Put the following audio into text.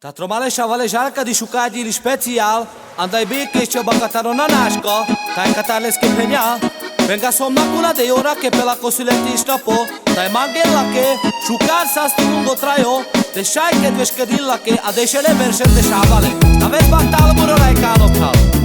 Tatro malesha valejarka di shukadili special, andai beke cebakataro nanashka, tai kataleske penya. Venga somna kuna de ora che per la cosuleti stapo, tai mangella che shukar sastu lungo traio, de shai che dveshkedilla che adeshele versen de shavale. Naves baktal muro rai kano kal.